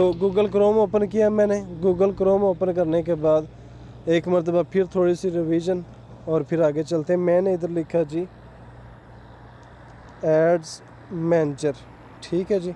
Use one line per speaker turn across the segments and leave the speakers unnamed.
तो Google Chrome open किया मैंने। गूगल क्रोम ओपन करने के बाद एक मरतबा फिर थोड़ी सी रिवीजन और फिर आगे चलते हैं। मैंने इधर लिखा जी एड्स मैनेजर, ठीक है जी।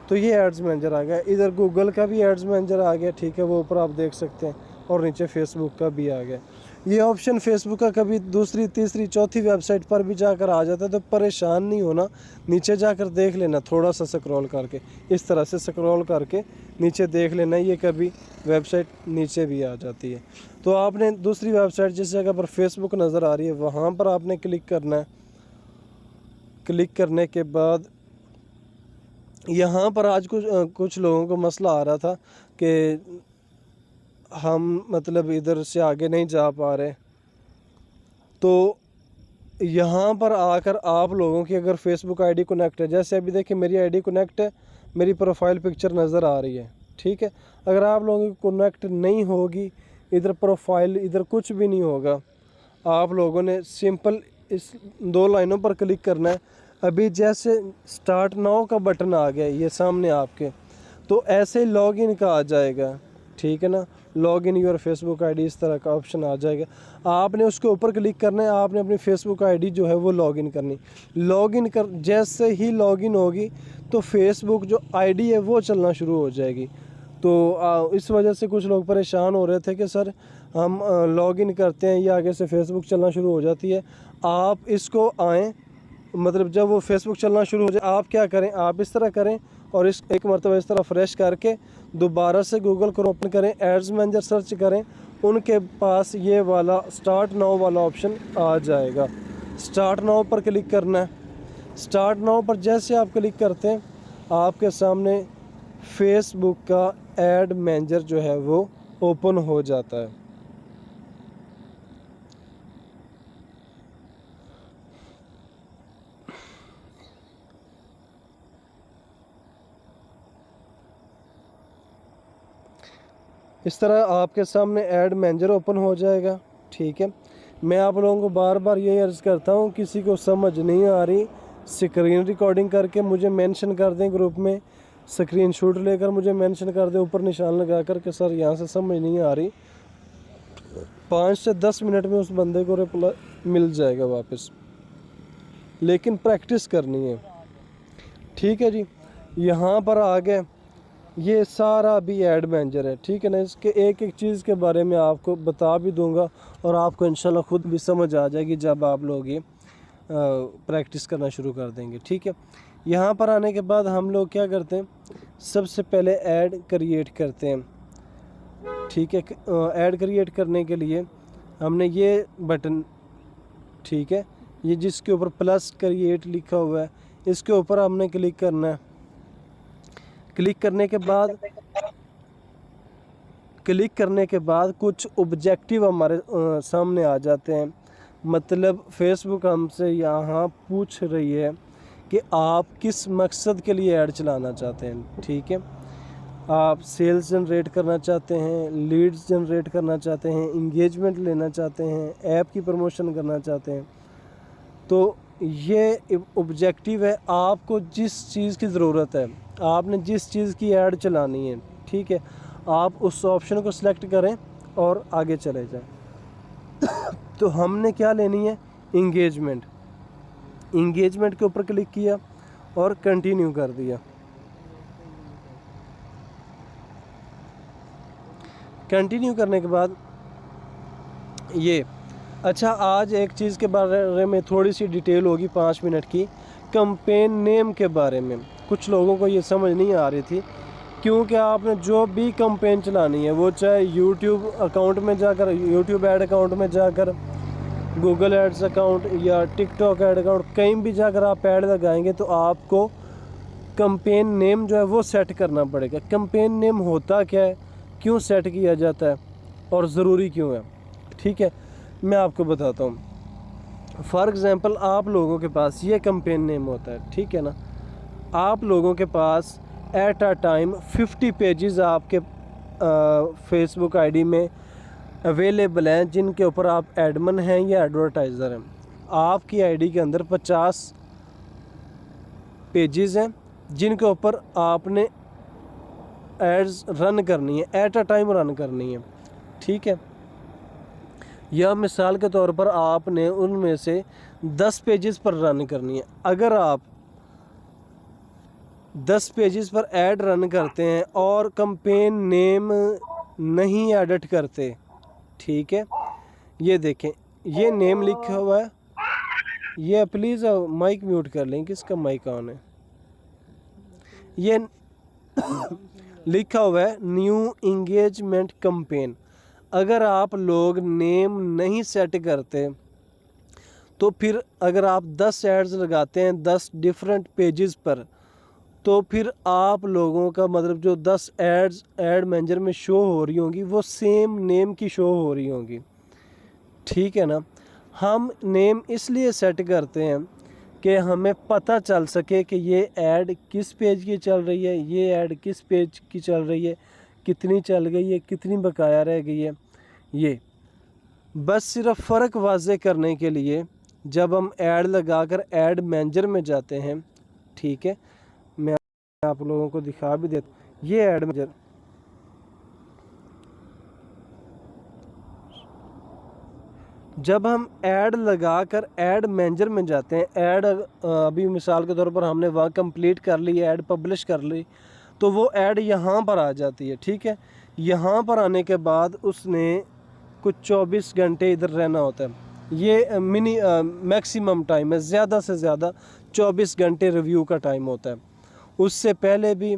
तो ये एड्स मैनेजर आ गया, इधर गूगल का भी एड्स मैनेजर आ गया, ठीक है, वो ऊपर आप देख सकते हैं, और नीचे फेसबुक का भी आ गया। ये ऑप्शन फेसबुक का कभी दूसरी तीसरी चौथी वेबसाइट पर भी जाकर आ जाता है, तो परेशान नहीं होना, नीचे जाकर देख लेना, थोड़ा सा स्क्रॉल करके, इस तरह से स्क्रॉल करके नीचे देख लेना, ये कभी वेबसाइट नीचे भी आ जाती है। तो आपने दूसरी वेबसाइट जिस जगह पर फेसबुक नज़र आ रही है वहाँ पर आपने क्लिक करना है। क्लिक करने के बाद यहाँ पर आज कुछ लोगों को मसला आ रहा था कि हम मतलब इधर से आगे नहीं जा पा रहे, तो यहाँ पर आकर आप लोगों की अगर फेसबुक आईडी कनेक्ट है, जैसे अभी देखिए मेरी आईडी कनेक्ट है, मेरी प्रोफाइल पिक्चर नज़र आ रही है, ठीक है। अगर आप लोगों की कनेक्ट नहीं होगी, इधर प्रोफाइल इधर कुछ भी नहीं होगा, आप लोगों ने सिंपल इस 2 लाइनों पर क्लिक करना है। अभी जैसे स्टार्ट नाउ का बटन आ गया ये सामने आपके, तो ऐसे लॉगिन का आ जाएगा, ठीक है ना, लॉगिन योर फेसबुक आईडी, इस तरह का ऑप्शन आ जाएगा। आपने उसके ऊपर क्लिक करना है, आपने अपनी फेसबुक आईडी जो है वो लॉगिन करनी। लॉगिन कर जैसे ही लॉगिन होगी तो फेसबुक जो आईडी है वो चलना शुरू हो जाएगी। तो इस वजह से कुछ लोग परेशान हो रहे थे कि सर हम लॉगिन करते हैं, ये आगे से फेसबुक चलना शुरू हो जाती है। आप इसको आएँ, मतलब जब वो फेसबुक चलना शुरू हो जाए आप क्या करें, आप इस तरह करें और इस एक मरतबा इस तरह फ्रेश करके दोबारा से गूगल को ओपन करें, एड्स मैनेजर सर्च करें, उनके पास ये वाला स्टार्ट नाउ वाला ऑप्शन आ जाएगा। स्टार्ट नाउ पर क्लिक करना है। स्टार्ट नाउ पर जैसे आप क्लिक करते हैं आपके सामने फेसबुक का एड मैनेजर जो है वो ओपन हो जाता है। इस तरह आपके सामने ऐड मैनेजर ओपन हो जाएगा, ठीक है। मैं आप लोगों को बार बार ये अर्ज़ करता हूँ, किसी को समझ नहीं आ रही स्क्रीन रिकॉर्डिंग करके मुझे मेंशन कर दें ग्रुप में, स्क्रीनशॉट लेकर मुझे मेंशन कर दें ऊपर निशान लगा कर के सर यहाँ से समझ नहीं आ रही। 5 से 10 मिनट में उस बंदे को रिप्लाई मिल जाएगा वापस, लेकिन प्रैक्टिस करनी है, ठीक है जी। यहाँ पर आ गए, ये सारा भी ऐड मैनेजर है, ठीक है ना। इसके एक एक चीज़ के बारे में आपको बता भी दूंगा और आपको इंशाल्लाह खुद भी समझ आ जाएगी जब आप लोग ये प्रैक्टिस करना शुरू कर देंगे, ठीक है। यहाँ पर आने के बाद हम लोग क्या करते हैं, सबसे पहले ऐड क्रिएट करते हैं, ठीक है। ऐड क्रिएट करने के लिए हमने ये बटन, ठीक है, ये जिसके ऊपर प्लस क्रिएट लिखा हुआ है इसके ऊपर हमने क्लिक करना है। क्लिक करने के बाद कुछ ऑब्जेक्टिव हमारे सामने आ जाते हैं। मतलब फेसबुक हमसे यहाँ पूछ रही है कि आप किस मकसद के लिए ऐड चलाना चाहते हैं, ठीक है। आप सेल्स जनरेट करना चाहते हैं, लीड्स जनरेट करना चाहते हैं, इंगेजमेंट लेना चाहते हैं, ऐप की प्रमोशन करना चाहते हैं, तो ये ऑब्जेक्टिव है। आपको जिस चीज़ की ज़रूरत है, आपने जिस चीज़ की ऐड चलानी है, ठीक है, आप उस ऑप्शन को सिलेक्ट करें और आगे चले जाएं। तो हमने क्या लेनी है, इंगेजमेंट। इंगेजमेंट के ऊपर क्लिक किया और कंटिन्यू कर दिया। कंटिन्यू करने के बाद ये अच्छा, आज एक चीज़ के बारे में थोड़ी सी डिटेल होगी 5 मिनट की, कैंपेन नेम के बारे में। कुछ लोगों को ये समझ नहीं आ रही थी, क्योंकि आपने जो भी कैंपेन चलानी है वो चाहे यूट्यूब अकाउंट में जाकर, यूट्यूब ऐड अकाउंट में जाकर, गूगल एड्स अकाउंट या टिकटॉक ऐड अकाउंट, कहीं भी जाकर आप ऐड लगाएंगे तो आपको कैंपेन नेम जो है वो सेट करना पड़ेगा। कैंपेन नेम होता क्या है, क्यों सेट किया जाता है और ज़रूरी क्यों है, ठीक है, मैं आपको बताता हूँ। फॉर एग्ज़ाम्पल आप लोगों के पास ये कैंपेन नेम होता है, ठीक है ना। आप लोगों के पास एट अ टाइम 50 पेजेस आपके फेसबुक आईडी में अवेलेबल हैं जिनके ऊपर आप एडमिन हैं या एडवर्टाइज़र हैं। आपकी आईडी के अंदर 50 पेजेस हैं जिनके ऊपर आपने एड्स रन करनी है, एट अ टाइम रन करनी है, ठीक है। या मिसाल के तौर पर आपने उनमें से 10 पेजेस पर रन करनी है। अगर आप 10 पेजेस पर ऐड रन करते हैं और कंपेन नेम नहीं एडिट करते, ठीक है, ये देखें ये नेम लिखा हुआ है, ये प्लीज़ माइक म्यूट कर लें, किसका माइक ऑन है, ये लिखा हुआ है न्यू इंगेजमेंट कंपेन। अगर आप लोग नेम नहीं सेट करते तो फिर अगर आप 10 एड्स लगाते हैं 10 डिफरेंट पेजेस पर, तो फिर आप लोगों का मतलब जो 10 एड्स एड मैनेजर में शो हो रही होंगी वो सेम नेम की शो हो रही होंगी, ठीक है ना। हम नेम इसलिए सेट करते हैं कि हमें पता चल सके कि ये ऐड किस पेज की चल रही है, ये ऐड किस पेज की चल रही है, कितनी चल गई है, कितनी बकाया रह गई है। ये बस सिर्फ फ़र्क वाज़े करने के लिए जब हम ऐड लगाकर ऐड मैनेजर में जाते हैं, ठीक है, मैं आप लोगों को दिखा भी देता हूँ। ये ऐड मैनेजर, जब हम ऐड लगाकर ऐड मैनेजर में जाते हैं, ऐड अभी मिसाल के तौर पर हमने वहाँ कंप्लीट कर ली, ऐड पब्लिश कर ली, तो वो ऐड यहाँ पर आ जाती है, ठीक है। यहाँ पर आने के बाद उसने कुछ 24 घंटे इधर रहना होता है। ये मैक्सिमम टाइम है, ज़्यादा से ज़्यादा 24 घंटे रिव्यू का टाइम होता है। उससे पहले भी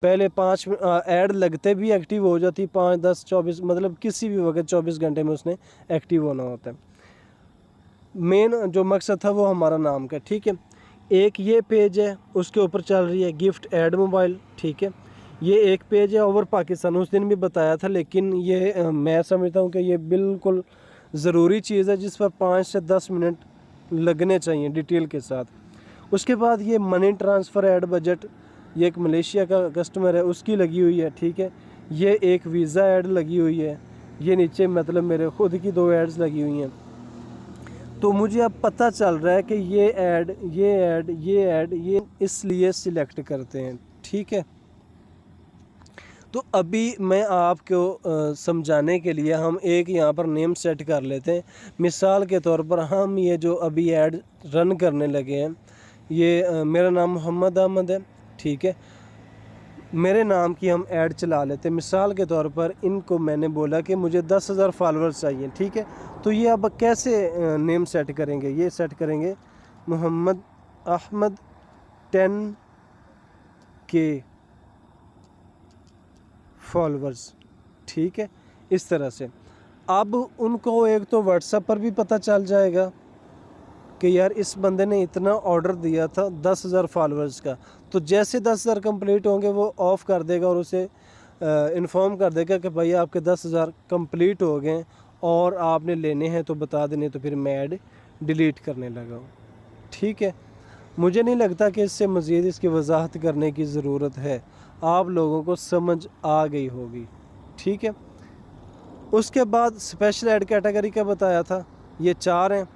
पहले 5 ऐड लगते भी एक्टिव हो जाती, 5, 10, 24 मतलब किसी भी वक्त 24 घंटे में उसने एक्टिव होना होता है। मेन जो मकसद था वो हमारा नाम का, ठीक है। एक ये पेज है, उसके ऊपर चल रही है गिफ्ट ऐड मोबाइल, ठीक है। ये एक पेज है ओवर पाकिस्तान, उस दिन भी बताया था, लेकिन ये मैं समझता हूँ कि ये बिल्कुल ज़रूरी चीज़ है जिस पर 5 से 10 मिनट लगने चाहिए डिटेल के साथ। उसके बाद ये मनी ट्रांसफ़र ऐड बजट, ये एक मलेशिया का कस्टमर है उसकी लगी हुई है, ठीक है। ये एक वीज़ा ऐड लगी हुई है, ये नीचे मतलब मेरे खुद की 2 एड्स लगी हुई हैं। तो मुझे अब पता चल रहा है कि ये ऐड ये इसलिए सिलेक्ट करते हैं, ठीक है। तो अभी मैं आपको समझाने के लिए हम एक यहाँ पर नेम सेट कर लेते हैं। मिसाल के तौर पर हम ये जो अभी ऐड रन करने लगे हैं, ये मेरा नाम मोहम्मद अहमद है, ठीक है। मेरे नाम की हम ऐड चला लेते हैं। मिसाल के तौर पर इनको मैंने बोला कि मुझे 10,000 फॉलोअर्स चाहिए, ठीक है। तो ये अब कैसे नेम सेट करेंगे, ये सेट करेंगे मोहम्मद अहमद 10K फॉलोअर्स, ठीक है, इस तरह से। अब उनको एक तो व्हाट्सएप पर भी पता चल जाएगा कि यार इस बंदे ने इतना ऑर्डर दिया था 10,000 फॉलोअर्स का, तो जैसे 10,000 कंप्लीट होंगे वो ऑफ़ कर देगा और उसे इन्फॉर्म कर देगा कि भाई आपके 10,000 कंप्लीट हो गए और आपने लेने हैं तो बता देने, तो फिर मैं ऐड डिलीट करने लगा हूँ, ठीक है। मुझे नहीं लगता कि इससे मज़ीद इसकी वजाहत करने की ज़रूरत है, आप लोगों को समझ आ गई होगी, ठीक है। उसके बाद स्पेशल ऐड कैटेगरी का बताया था, ये 4 हैं।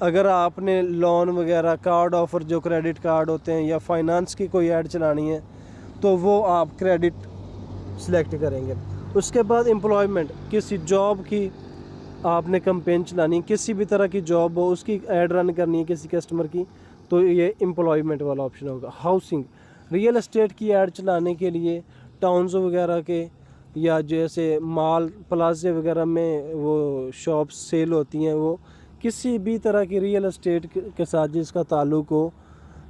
अगर आपने लोन वगैरह, कार्ड ऑफ़र जो क्रेडिट कार्ड होते हैं या फाइनेंस की कोई ऐड चलानी है तो वो आप क्रेडिट सिलेक्ट करेंगे। उसके बाद एम्प्लॉयमेंट, किसी जॉब की आपने कैंपेन चलानी, किसी भी तरह की जॉब हो उसकी ऐड रन करनी है किसी कस्टमर की, तो ये एम्प्लॉयमेंट वाला ऑप्शन होगा। हाउसिंग, रियल एस्टेट की ऐड चलाने के लिए टाउन्स वगैरह के या जैसे माल प्लाजे वगैरह में वो शॉप्स सेल होती हैं, वो किसी भी तरह की रियल एस्टेट के साथ जिसका ताल्लुक़ हो,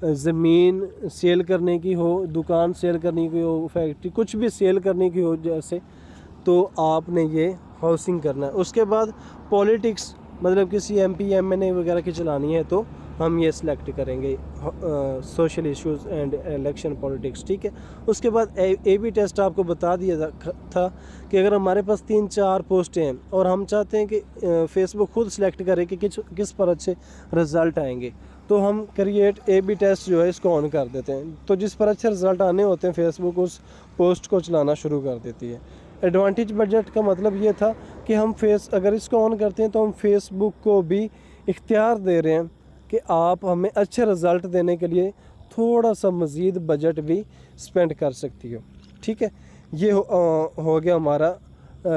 ज़मीन सेल करने की हो, दुकान सेल करने की हो, फैक्ट्री कुछ भी सेल करने की हो जैसे, तो आपने ये हाउसिंग करना है। उसके बाद पॉलिटिक्स, मतलब किसी MP MNA वगैरह की चलानी है तो हम ये सिलेक्ट करेंगे social issues and election politics, ठीक है। उसके बाद AB टेस्ट आपको बता दिया था कि अगर हमारे पास 3-4 पोस्टें हैं और हम चाहते हैं कि फेसबुक खुद सिलेक्ट करे कि किस पर अच्छे रिज़ल्ट आएंगे, तो हम क्रिएट AB टेस्ट जो है इसको ऑन कर देते हैं, तो जिस पर अच्छे रिज़ल्ट आने होते हैं फेसबुक उस पोस्ट को चलाना शुरू कर देती है। एडवांटेज बजट का मतलब ये था कि हम अगर इसको ऑन करते हैं तो हम फेसबुक को भी इख्तियार दे रहे हैं कि आप हमें अच्छे रिज़ल्ट देने के लिए थोड़ा सा मज़ीद बजट भी स्पेंड कर सकती हो। ठीक है। ये हो गया हमारा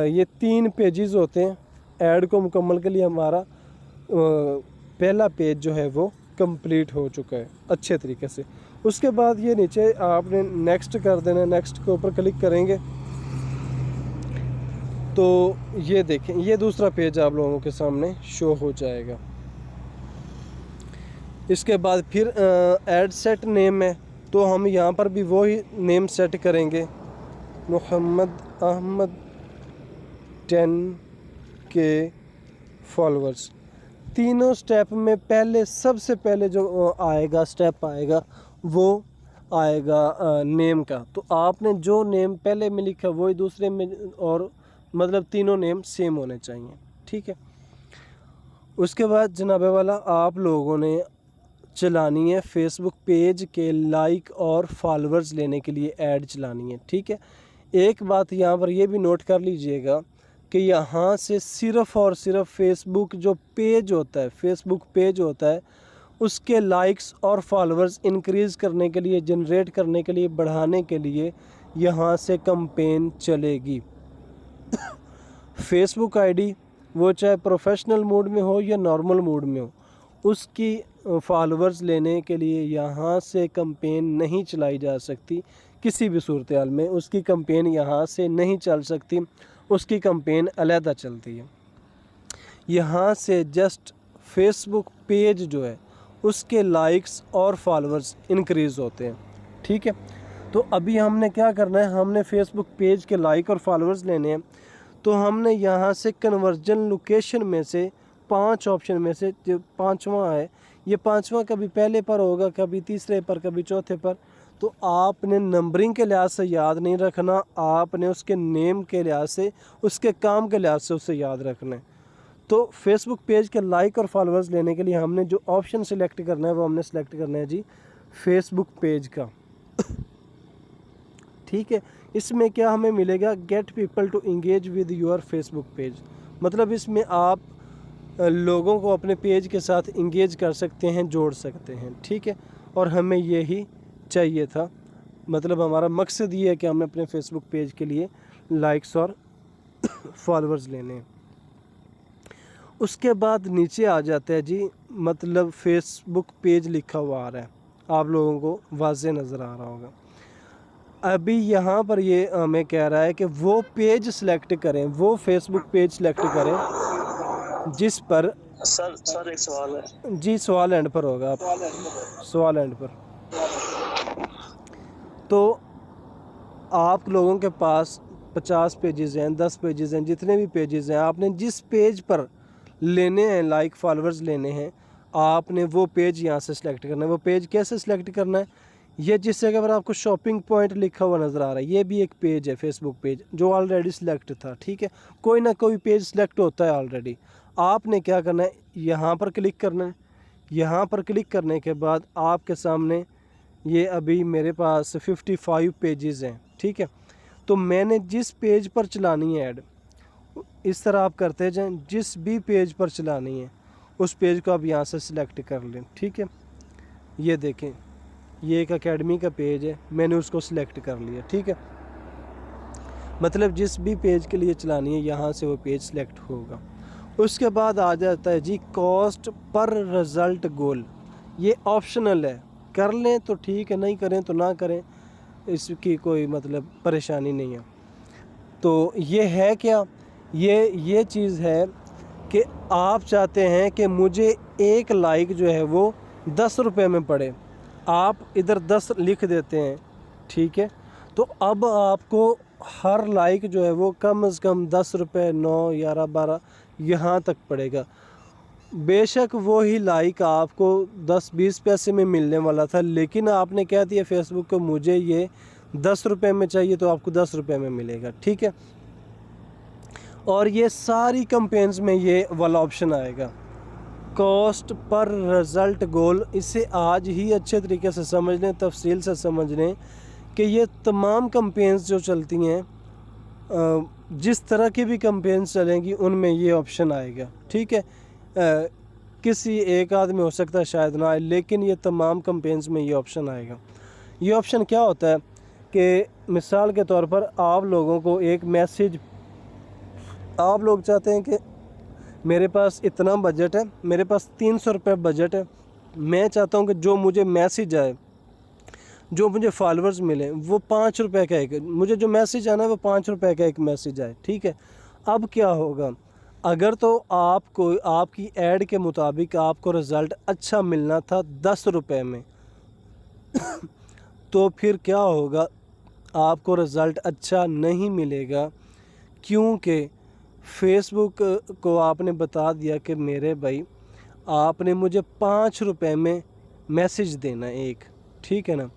ये 3 पेजेस होते हैं ऐड को मुकम्मल के लिए। हमारा पहला पेज जो है वो कंप्लीट हो चुका है अच्छे तरीके से। उसके बाद ये नीचे आपने नेक्स्ट कर देना है, नेक्स्ट के ऊपर क्लिक करेंगे तो ये देखें ये दूसरा पेज आप लोगों के सामने शो हो जाएगा। इसके बाद फिर ऐड सेट नेम है, तो हम यहाँ पर भी वही नेम सेट करेंगे, मोहम्मद अहमद 10K फॉलोअर्स। तीनों स्टेप में पहले सबसे पहले जो आएगा स्टेप आएगा वो आएगा नेम का। तो आपने जो नेम पहले में लिखा वही दूसरे में, और मतलब तीनों नेम सेम होने चाहिए, ठीक है। उसके बाद जनाबे वाला आप लोगों ने चलानी है फेसबुक पेज के लाइक और फॉलोअर्स लेने के लिए ऐड चलानी है, ठीक है। एक बात यहाँ पर ये भी नोट कर लीजिएगा कि यहाँ से सिर्फ़ और सिर्फ फेसबुक जो पेज होता है, फेसबुक पेज होता है, उसके लाइक्स और फॉलोअर्स इंक्रीज़ करने के लिए, जनरेट करने के लिए, बढ़ाने के लिए यहाँ से कैंपेन चलेगी। फेसबुक आईडी वो चाहे प्रोफेशनल मोड में हो या नॉर्मल मोड में हो, उसकी फॉलोअर्स लेने के लिए यहाँ से कैंपेन नहीं चलाई जा सकती किसी भी सूरत हाल में। उसकी कैंपेन यहाँ से नहीं चल सकती, उसकी कैंपेन अलहदा चलती है। यहाँ से जस्ट फेसबुक पेज जो है उसके लाइक्स और फॉलोअर्स इंक्रीज़ होते हैं, ठीक है। तो अभी हमने क्या करना है, हमने फेसबुक पेज के लाइक और फॉलोअर्स लेने हैं। तो हमने यहाँ से कन्वर्जन लोकेशन में से 5 ऑप्शन में से जो 5वां है, ये 5वां कभी पहले पर होगा, कभी तीसरे पर, कभी चौथे पर। तो आपने नंबरिंग के लिहाज से याद नहीं रखना, आपने उसके नेम के लिहाज से, उसके काम के लिहाज से उसे याद रखना है। तो फेसबुक पेज के लाइक और फॉलोअर्स लेने के लिए हमने जो ऑप्शन सिलेक्ट करना है वो हमने सेलेक्ट करना है जी फेसबुक पेज का, ठीक है। इसमें क्या हमें मिलेगा, get people to engage with your Facebook page. मतलब इसमें आप लोगों को अपने पेज के साथ इंगेज कर सकते हैं, जोड़ सकते हैं, ठीक है। और हमें यही चाहिए था, मतलब हमारा मकसद ये है कि हमें अपने फेसबुक पेज के लिए लाइक्स और फॉलोअर्स लेने हैं। उसके बाद नीचे आ जाता है जी, मतलब फेसबुक पेज लिखा हुआ आ रहा है, आप लोगों को वाज़े नज़र आ रहा होगा। अभी यहाँ पर ये हमें कह रहा है कि वो पेज सेलेक्ट करें, वो फेसबुक पेज सेलेक्ट करें जिस पर
सर एक सवाल है
जी, सवाल एंड पर होगा, आप सवाल एंड पर। तो आप लोगों के पास 50 पेजेस हैं, 10 पेजेस हैं, जितने भी पेजेस हैं, आपने जिस पेज पर लेने हैं लाइक फॉलोअर्स लेने हैं, आपने वो पेज यहाँ से सिलेक्ट करना है। वो पेज कैसे सिलेक्ट करना है, ये जिस जगह पर आपको शॉपिंग पॉइंट लिखा हुआ नज़र आ रहा है, ये भी एक पेज है फेसबुक पेज जो ऑलरेडी सिलेक्ट था, ठीक है। कोई ना कोई पेज सिलेक्ट होता है ऑलरेडी। आपने क्या करना है, यहाँ पर क्लिक करना है। यहाँ पर क्लिक करने के बाद आपके सामने ये अभी मेरे पास 55 पेजेस हैं, ठीक है। तो मैंने जिस पेज पर चलानी है ऐड, इस तरह आप करते जाएं, जिस भी पेज पर चलानी है उस पेज को आप यहाँ से सिलेक्ट कर लें, ठीक है। ये देखें, ये एक एकेडमी का पेज है, मैंने उसको सिलेक्ट कर लिया, ठीक है। मतलब जिस भी पेज के लिए चलानी है यहाँ से वो पेज सिलेक्ट होगा। उसके बाद आ जाता है जी कॉस्ट पर रिज़ल्ट गोल। ये ऑप्शनल है, कर लें तो ठीक है, नहीं करें तो ना करें, इसकी कोई मतलब परेशानी नहीं है। तो ये है क्या, ये चीज़ है कि आप चाहते हैं कि मुझे एक लाइक जो है वो 10 रुपये में पड़े, आप इधर 10 लिख देते हैं, ठीक है। तो अब आपको हर लाइक जो है वो कम से कम 10 रुपये, 9, 11, 12 यहाँ तक पड़ेगा। बेशक वो ही लाइक आपको 10-20 पैसे में मिलने वाला था, लेकिन आपने कह दिया फेसबुक को मुझे ये 10 रुपये में चाहिए, तो आपको 10 रुपये में मिलेगा, ठीक है। और ये सारी कैंपेन्स में ये वाला ऑप्शन आएगा, कॉस्ट पर रिज़ल्ट गोल। इसे आज ही अच्छे तरीके से समझ लें, तफसील से समझ लें कि ये तमाम कैंपेन्स जो चलती हैं, जिस तरह की भी कैंपेन्स चलेंगी उनमें ये ऑप्शन आएगा, ठीक है। किसी एक आदमी हो सकता है शायद ना आए, लेकिन ये तमाम कैंपेन्स में ये ऑप्शन आएगा। ये ऑप्शन क्या होता है कि मिसाल के तौर पर आप लोगों को एक मैसेज, आप लोग चाहते हैं कि मेरे पास इतना बजट है, मेरे पास 300 रुपये बजट है, मैं चाहता हूं कि जो मुझे मैसेज आए, जो मुझे फॉलोअर्स मिले वो 5 रुपये का एक, मुझे जो मैसेज आना है वो 5 रुपये का एक मैसेज आए, ठीक है। अब क्या होगा, अगर तो आपको आपकी ऐड के मुताबिक आपको रिज़ल्ट अच्छा मिलना था 10 रुपये में तो फिर क्या होगा, आपको रिज़ल्ट अच्छा नहीं मिलेगा, क्योंकि फेसबुक को आपने बता दिया कि मेरे भाई आपने मुझे 5 रुपये में मैसेज देना है एक, ठीक है ना।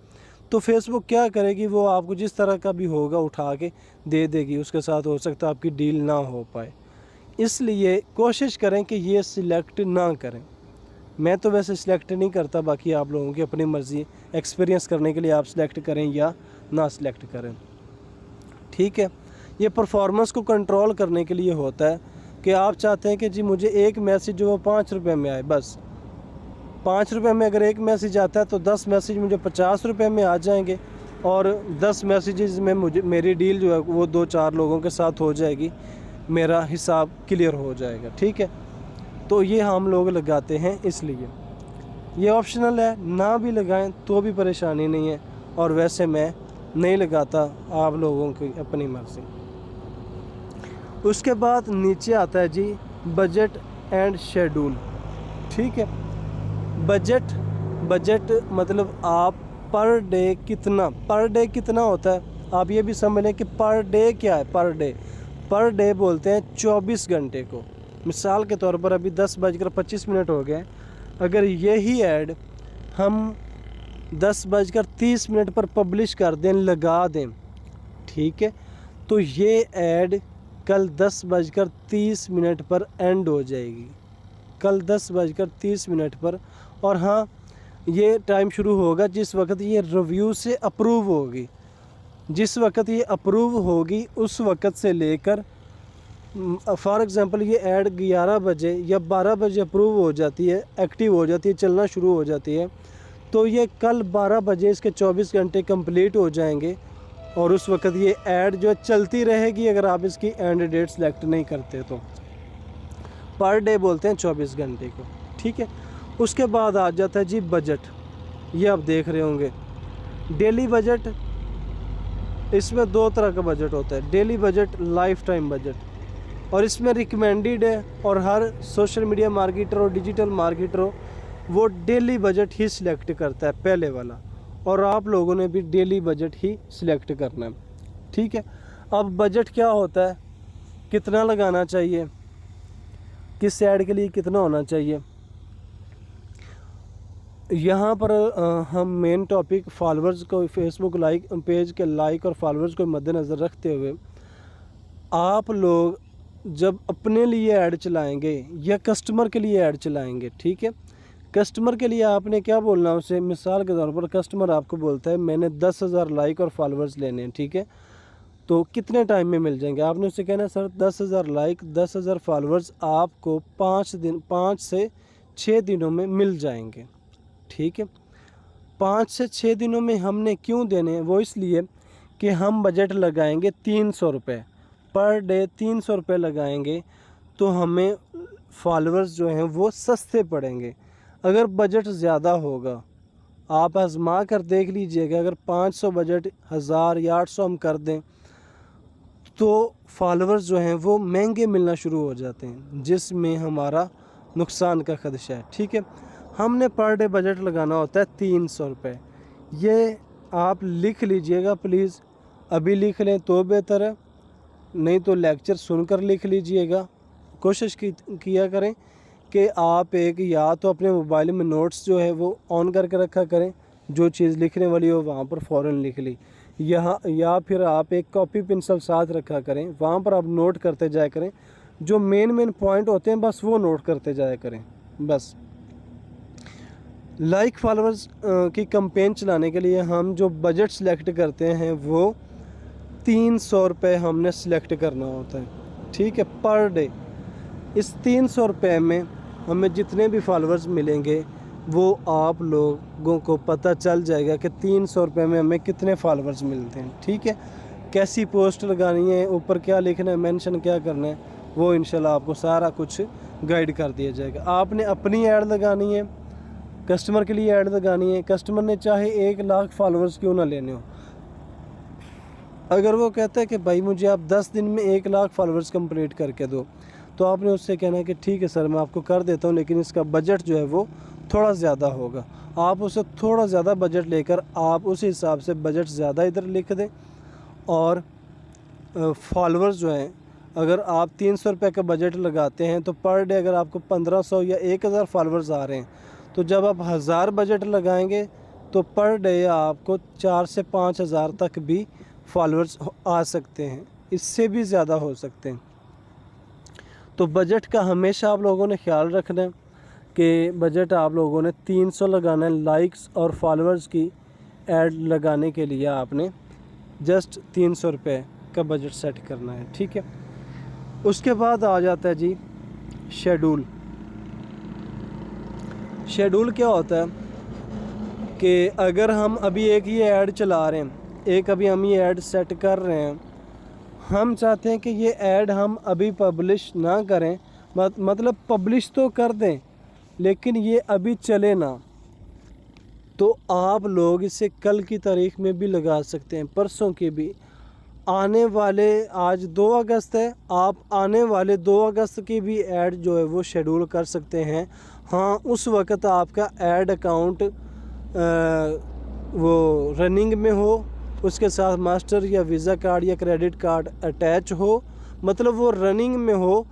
तो फेसबुक क्या करेगी, वो आपको जिस तरह का भी होगा उठा के दे देगी, उसके साथ हो सकता है आपकी डील ना हो पाए। इसलिए कोशिश करें कि ये सिलेक्ट ना करें। मैं तो वैसे सिलेक्ट नहीं करता, बाकी आप लोगों की अपनी मर्ज़ी, एक्सपीरियंस करने के लिए आप सिलेक्ट करें या ना सिलेक्ट करें, ठीक है। ये परफॉर्मेंस को कंट्रोल करने के लिए होता है कि आप चाहते हैं कि जी मुझे एक मैसेज जो वो 5 रुपये में आए, बस 5 रुपये में अगर एक मैसेज आता है तो 10 मैसेज मुझे 50 रुपये में आ जाएंगे, और 10 मैसेजेस में मुझे मेरी डील जो है वो 2-4 लोगों के साथ हो जाएगी, मेरा हिसाब क्लियर हो जाएगा, ठीक है। तो ये हम लोग लगाते हैं, इसलिए ये ऑप्शनल है, ना भी लगाएं तो भी परेशानी नहीं है, और वैसे मैं नहीं लगाता, आप लोगों की अपनी मर्ज़ी। उसके बाद नीचे आता है जी बजट एंड शेड्यूल, ठीक है। बजट मतलब आप पर डे कितना होता है, आप ये भी समझ लें कि पर डे क्या है। पर डे बोलते हैं 24 घंटे को। मिसाल के तौर पर अभी 10:25 हो गए, अगर यही ऐड हम 10:30 पर पब्लिश कर दें, लगा दें, ठीक है, तो ये ऐड कल 10:30 पर एंड हो जाएगी, कल 10:30 पर। और हाँ, ये टाइम शुरू होगा जिस वक्त ये रिव्यू से अप्रूव होगी, जिस वक्त ये अप्रूव होगी उस वक्त से लेकर, फॉर एग्ज़ाम्पल ये ऐड 11 बजे या 12 बजे अप्रूव हो जाती है, एक्टिव हो जाती है, चलना शुरू हो जाती है, तो ये कल 12 बजे इसके 24 घंटे कंप्लीट हो जाएंगे, और उस वक्त ये ऐड जो चलती रहेगी अगर आप इसकी एंड डेट सेलेक्ट नहीं करते तो। पर डे बोलते हैं 24 घंटे को, ठीक है। उसके बाद आ जाता है जी बजट, ये आप देख रहे होंगे डेली बजट। इसमें 2 तरह का बजट होता है, daily budget, life time budget, और इसमें रिकमेंडेड है, और हर सोशल मीडिया मार्केटर और डिजिटल मार्केटर वो डेली बजट ही सिलेक्ट करता है, पहले वाला, और आप लोगों ने भी डेली बजट ही सिलेक्ट करना है, ठीक है। अब बजट क्या होता है, कितना लगाना चाहिए, किस ऐड के लिए कितना होना चाहिए, यहाँ पर हम मेन टॉपिक फॉलोअर्स को, फेसबुक लाइक पेज के लाइक और फॉलोअर्स को मद्देनज़र रखते हुए, आप लोग जब अपने लिए ऐड चलाएंगे या कस्टमर के लिए ऐड चलाएंगे, ठीक है, कस्टमर के लिए आपने क्या बोलना है उसे। मिसाल के तौर पर कस्टमर आपको बोलता है मैंने 10,000 लाइक और फॉलोअर्स लेने हैं, ठीक है, तो कितने टाइम में मिल जाएंगे, आपने उससे कहना है सर 10,000 लाइक 10,000 फॉलोअर्स आपको 5 से 6 दिनों में मिल जाएंगे, ठीक है। 5 से 6 दिनों में हमने क्यों देने हैं, वो इसलिए कि हम बजट लगाएंगे 300 रुपये पर डे, 300 रुपये लगाएंगे तो हमें फॉलोअर्स जो हैं वो सस्ते पड़ेंगे। अगर बजट ज़्यादा होगा, आप आजमा कर देख लीजिएगा, अगर 500 बजट 1000 या 800 हम कर दें तो फॉलोअर्स जो हैं वो महंगे मिलना शुरू हो जाते हैं, जिसमें हमारा नुकसान का खदशा है, ठीक है। हमने पर डे बजट लगाना होता है 300 रुपये। ये आप लिख लीजिएगा प्लीज़, अभी लिख लें तो बेहतर है, नहीं तो लेक्चर सुनकर लिख लीजिएगा। कोशिश किया करें कि आप एक या तो अपने मोबाइल में नोट्स जो है वो ऑन करके रखा करें, जो चीज़ लिखने वाली हो वहाँ पर फ़ौरन लिख ली, या फिर आप एक कॉपी पेंसिल साथ रखा करें, वहाँ पर आप नोट करते जाया करें, जो मेन पॉइंट होते हैं बस वो नोट करते जाया करें बस। लाइक फॉलोअर्स की कैंपेन चलाने के लिए हम जो बजट सेलेक्ट करते हैं वो 300 रुपये हमने सेलेक्ट करना होता है, ठीक है, पर डे। इस 300 रुपये में हमें जितने भी फॉलोअर्स मिलेंगे वो आप लोगों को पता चल जाएगा कि 300 रुपये में हमें कितने फॉलोअर्स मिलते हैं। ठीक है, कैसी पोस्ट लगानी है, ऊपर क्या लिखना है, मेंशन क्या करना है, वो इंशाल्लाह आपको सारा कुछ गाइड कर दिया जाएगा। आपने अपनी ऐड लगानी है, कस्टमर के लिए ऐड लगानी है। कस्टमर ने चाहे 1 लाख फॉलोअर्स क्यों ना लेने हो, अगर वो कहता है कि भाई मुझे आप 10 दिन में 1 लाख फॉलोअर्स कंप्लीट करके दो, तो आपने उससे कहना है कि ठीक है सर मैं आपको कर देता हूँ, लेकिन इसका बजट जो है वो थोड़ा ज़्यादा होगा। आप उसे थोड़ा ज़्यादा बजट लेकर आप उस हिसाब से बजट ज़्यादा इधर लिख दें। और फॉलोअर्स जो हैं, अगर आप 300 रुपये का बजट लगाते हैं तो पर डे अगर आपको 1500 या 1000 फॉलोअर्स आ रहे हैं, तो जब आप 1000 बजट लगाएंगे तो पर डे आपको 4 से 5000 तक भी फॉलोअर्स आ सकते हैं, इससे भी ज़्यादा हो सकते हैं। तो बजट का हमेशा आप लोगों ने ख्याल रखना है कि बजट आप लोगों ने 300 लगाना है। लाइक्स और फॉलोअर्स की ऐड लगाने के लिए आपने जस्ट 300 रुपये का बजट सेट करना है। ठीक है, उसके बाद आ जाता है जी शेड्यूल। शेड्यूल क्या होता है कि अगर हम अभी एक ही ऐड चला रहे हैं, एक अभी हम ये ऐड सेट कर रहे हैं, हम चाहते हैं कि ये ऐड हम अभी पब्लिश ना करें, मतलब पब्लिश तो कर दें लेकिन ये अभी चले ना, तो आप लोग इसे कल की तारीख में भी लगा सकते हैं, परसों की भी। आने वाले आज 2 अगस्त है, आप आने वाले 2 अगस्त की भी ऐड जो है वो शेड्यूल कर सकते हैं। हाँ, उस वक़्त आपका ऐड अकाउंट वो रनिंग में हो, उसके साथ मास्टर या वीज़ा कार्ड या क्रेडिट कार्ड अटैच हो, मतलब वो रनिंग में हो।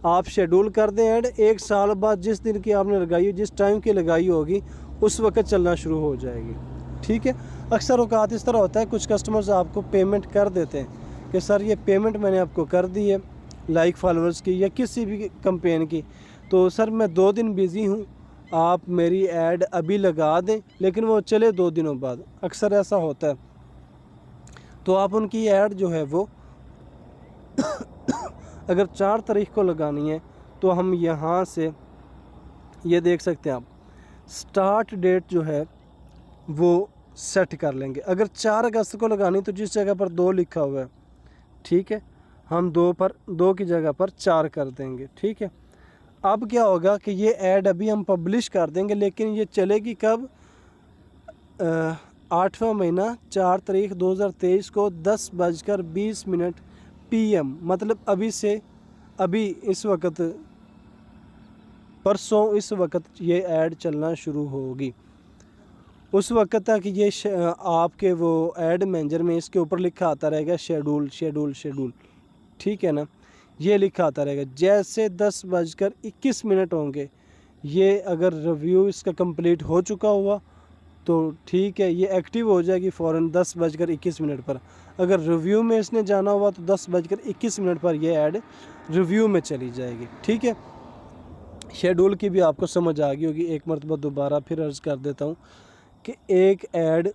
आप शेड्यूल कर दें ऐड, 1 साल बाद जिस दिन की आपने लगाई, जिस टाइम की लगाई होगी, उस वक्त चलना शुरू हो जाएगी। ठीक है, अक्सर औकात इस तरह होता है, कुछ कस्टमर्स आपको पेमेंट कर देते हैं कि सर ये पेमेंट मैंने आपको कर दी है लाइक फॉलोअर्स की या किसी भी कैंपेन की, तो सर मैं 2 दिन बिज़ी हूँ, आप मेरी ऐड अभी लगा दें, लेकिन वो चले 2 दिनों बाद। अक्सर ऐसा होता है, तो आप उनकी ऐड जो है वो अगर 4 तारीख को लगानी है तो हम यहाँ से ये देख सकते हैं, आप स्टार्ट डेट जो है वो सेट कर लेंगे। अगर 4 अगस्त को लगानी तो जिस जगह पर 2 लिखा हुआ है, ठीक है, हम 2 की जगह पर 4 कर देंगे। ठीक है, अब क्या होगा कि ये ऐड अभी हम पब्लिश कर देंगे, लेकिन ये चलेगी कब, 8वां महीना 4 तारीख 2023 को 10:20 PM, मतलब अभी इस वक्त, परसों इस वक्त ये ऐड चलना शुरू होगी। उस वक्त तक ये आपके वो ऐड मैनेजर में इसके ऊपर लिखा आता रहेगा शेड्यूल शेड्यूल शेड्यूल। ठीक है ना, ये लिखा आता रहेगा। जैसे 10:21 होंगे, ये अगर रिव्यू इसका कंप्लीट हो चुका हुआ तो ठीक है, ये एक्टिव हो जाएगी फ़ौरन 10:21 पर। अगर रिव्यू में इसने जाना हुआ तो 10:21 पर ये ऐड रिव्यू में चली जाएगी। ठीक है, शेड्यूल की भी आपको समझ आ गई होगी। एक मरतबा दोबारा फिर अर्ज़ कर देता हूँ कि एक ऐड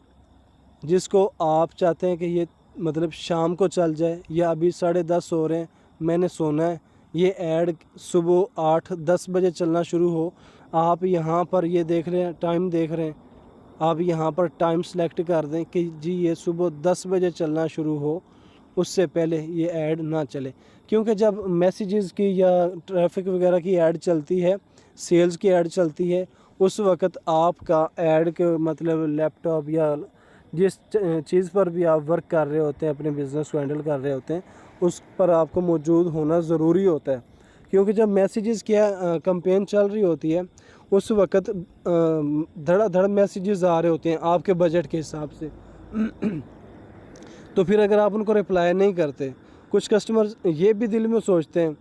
जिसको आप चाहते हैं कि ये मतलब शाम को चल जाए, या अभी 10:30 हो रहे हैं, मैंने सोना है, ये ऐड सुबह 8-10 बजे चलना शुरू हो, आप यहाँ पर ये देख रहे हैं, टाइम देख रहे हैं, आप यहाँ पर टाइम सेलेक्ट कर दें कि जी ये सुबह 10 बजे चलना शुरू हो, उससे पहले ये ऐड ना चले। क्योंकि जब मैसेजेस की या ट्रैफिक वगैरह की ऐड चलती है, सेल्स की ऐड चलती है, उस वक्त आपका ऐड के मतलब लैपटॉप या जिस चीज़ पर भी आप वर्क कर रहे होते हैं, अपने बिज़नेस को हैंडल कर रहे होते हैं, उस पर आपको मौजूद होना ज़रूरी होता है। क्योंकि जब मैसेजेस की कैंपेन चल रही होती है, उस वक्त धड़ाधड़ मैसेजेस आ रहे होते हैं आपके बजट के हिसाब से तो फिर अगर आप उनको रिप्लाई नहीं करते, कुछ कस्टमर ये भी दिल में सोचते हैं,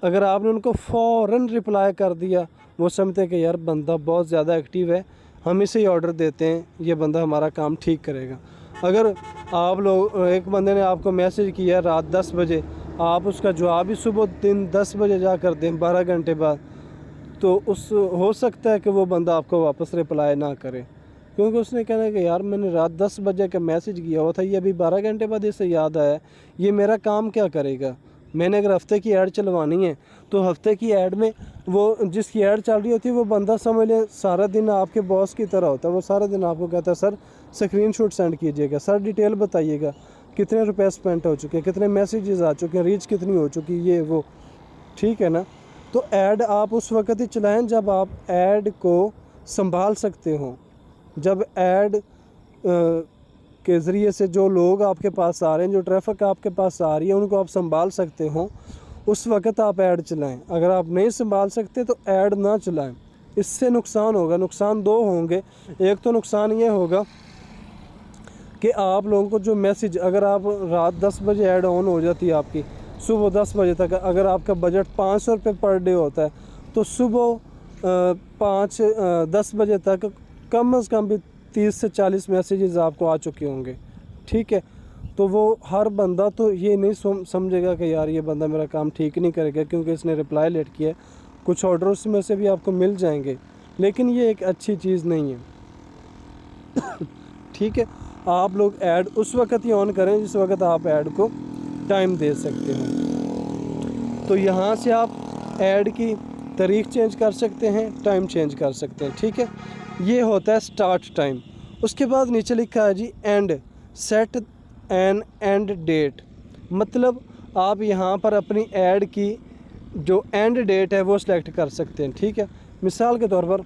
अगर आपने उनको फ़ौरन रिप्लाई कर दिया, वो समझते हैं कि यार बंदा बहुत ज़्यादा एक्टिव है, हम इसे ही ऑर्डर देते हैं, ये बंदा हमारा काम ठीक करेगा। अगर आप लोग, एक बंदे ने आपको मैसेज किया रात 10 बजे, आप उसका जवाब ही सुबह दिन 10 बजे जा कर दें 12 घंटे बाद, तो उस हो सकता है कि वो बंदा आपको वापस रिप्लाई ना करे, क्योंकि उसने कहना है कि यार मैंने रात 10 बजे का मैसेज किया हुआ था, ये अभी 12 घंटे बाद इसे याद आया, ये मेरा काम क्या करेगा। मैंने अगर हफ्ते की ऐड चलवानी है तो हफ्ते की ऐड में वो जिसकी ऐड चल रही होती है वो बंदा समझ ले सारा दिन आपके बॉस की तरह होता है। वो सारा दिन आपको कहता है सर स्क्रीनशॉट सेंड कीजिएगा, सर डिटेल बताइएगा, कितने रुपए स्पेंड हो चुके हैं, कितने मैसेजेस आ चुके हैं, रीच कितनी हो चुकी है, ये वो, ठीक है ना। तो ऐड आप उस वक्त ही चलाएं जब आप ऐड को संभाल सकते हो। जब ऐड के ज़रिए से जो लोग आपके पास आ रहे हैं, जो ट्रैफिक आपके पास आ रही है, उनको आप संभाल सकते हो, उस वक्त आप ऐड चलाएं। अगर आप नहीं संभाल सकते तो ऐड ना चलाएं। इससे नुकसान होगा, नुकसान दो होंगे। एक तो नुकसान ये होगा कि आप लोगों को जो मैसेज, अगर आप रात 10 बजे ऐड ऑन हो जाती है आपकी, सुबह 10 बजे तक, अगर आपका बजट 500 रुपये पर डे होता है तो सुबह 10 बजे तक कम से कम भी 30 से 40 मैसेजेस आपको आ चुके होंगे, ठीक है। तो वो हर बंदा तो ये नहीं समझेगा कि यार ये बंदा मेरा काम ठीक नहीं करेगा क्योंकि इसने रिप्लाई लेट किया है। कुछ ऑर्डर उसमें से भी आपको मिल जाएंगे, लेकिन ये एक अच्छी चीज़ नहीं है। ठीक है, आप लोग ऐड उस वक्त ही ऑन करें जिस वक्त आप ऐड को टाइम दे सकते हो। तो यहाँ से आप ऐड की तारीख चेंज कर सकते हैं, टाइम चेंज कर सकते हैं, ठीक है। ये होता है स्टार्ट टाइम। उसके बाद नीचे लिखा है जी end, set an end date. मतलब आप यहाँ पर अपनी ऐड की जो एंड डेट है वो सिलेक्ट कर सकते हैं, ठीक है। मिसाल के तौर पर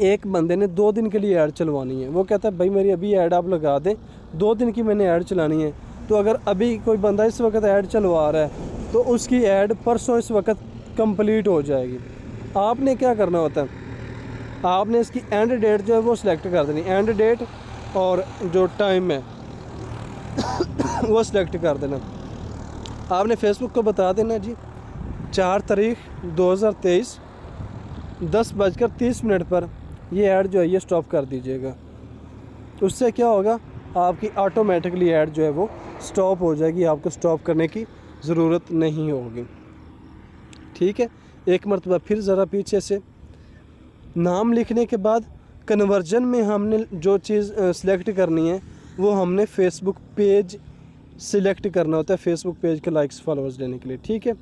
एक बंदे ने 2 दिन के लिए ऐड चलवानी है, वो कहता है भाई मेरी अभी ऐड आप लगा दें, 2 दिन की मैंने ऐड चलानी है। तो अगर अभी कोई बंदा इस वक्त ऐड चलवा रहा है तो उसकी ऐड परसों इस वक्त कंप्लीट हो जाएगी। आपने क्या करना होता है, आपने इसकी एंड डेट जो है वो सिलेक्ट कर देनी, एंड डेट और जो टाइम है वो सिलेक्ट कर देना। आपने फेसबुक को बता देना जी 4 तारीख 2023 10:30 पर ये ऐड जो है ये स्टॉप कर दीजिएगा। उससे क्या होगा, आपकी ऑटोमेटिकली ऐड जो है वो स्टॉप हो जाएगी, आपको स्टॉप करने की ज़रूरत नहीं होगी, ठीक है। एक मरतबा फिर ज़रा पीछे से नाम लिखने के बाद कन्वर्जन में हमने जो चीज़ सिलेक्ट करनी है वो हमने फेसबुक पेज सिलेक्ट करना होता है, फेसबुक पेज के लाइक्स फॉलोअर्स लेने के लिए, ठीक है।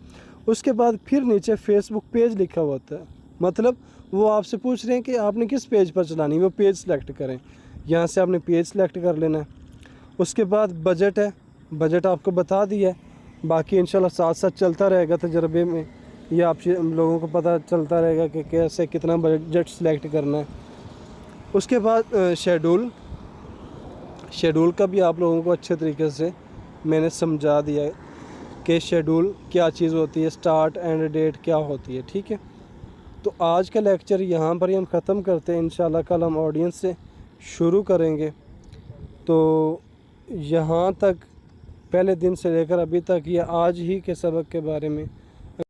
उसके बाद फिर नीचे फेसबुक पेज लिखा हुआ होता है, मतलब वो आपसे पूछ रहे हैं कि आपने किस पेज पर चलानी है, वो पेज सिलेक्ट करें। यहाँ से आपने पेज सिलेक्ट कर लेना है। उसके बाद बजट है, बजट आपको बता दिया है, बाकी इंशाल्लाह साथ साथ चलता रहेगा तजर्बे में, ये आप लोगों को पता चलता रहेगा कि कैसे कितना बजट सिलेक्ट करना है। उसके बाद शेड्यूल का भी आप लोगों को अच्छे तरीके से मैंने समझा दिया है कि शेड्यूल क्या चीज़ होती है, स्टार्ट एंड डेट क्या होती है, ठीक है। तो आज का लेक्चर यहाँ पर ही हम ख़त्म करते हैं। इंशाल्लाह कल हम ऑडियंस से शुरू करेंगे। तो यहाँ तक पहले दिन से लेकर अभी तक ये आज ही के सबक के बारे में